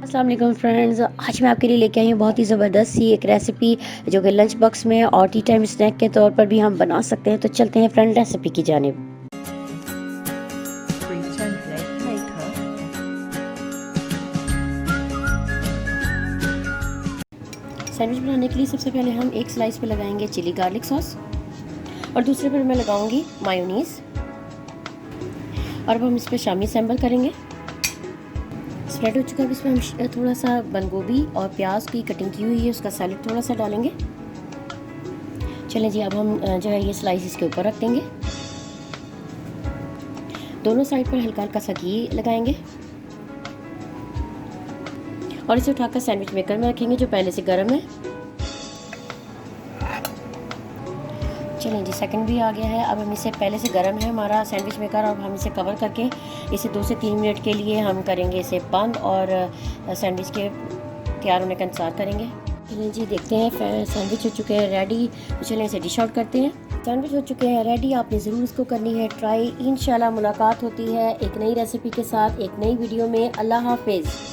अस्सलाम वालेकुम फ्रेंड्स, आज मैं आपके लिए लेके आई हूँ बहुत ही ज़बरदस्त सी एक रेसिपी जो कि लंच बॉक्स में और टी टाइम स्नैक के तौर पर भी हम बना सकते हैं। तो चलते हैं फ्रेंड रेसिपी की जानिब। सैंडविच बनाने के लिए सबसे पहले हम एक स्लाइस पे लगाएंगे चिली गार्लिक सॉस और दूसरे पर मैं लगाऊंगी मायोनीज़। और अब हम इस पर शामी सैम्बल करेंगे। स्प्रेड हो चुका है, इसमें हम थोड़ा सा बंद गोभी और प्याज की कटिंग की हुई है उसका सैलेड थोड़ा सा डालेंगे। चलें जी, अब हम जो है ये स्लाइस इसके ऊपर रख देंगे। दोनों साइड पर हल्का हल्का सा घी लगाएंगे और इसे उठाकर सैंडविच मेकर में रखेंगे जो पहले से गर्म है। चलें जी, सेकंड भी आ गया है। अब हम इसे पहले से गर्म है हमारा सैंडविच मेकर, अब हम इसे कवर करके इसे 2 से 3 मिनट के लिए हम करेंगे इसे बंद और सैंडविच के तैयार होने का इंतज़ार करेंगे। चलें जी, देखते हैं सैंडविच हो चुके हैं रेडी। तो चलें इसे डिश आउट करते हैं। सैंडविच हो चुके हैं रेडी, आपने ज़रूर इसको करनी है ट्राई। इंशाल्लाह मुलाकात होती है एक नई रेसिपी के साथ एक नई वीडियो में। अल्लाह हाफिज़।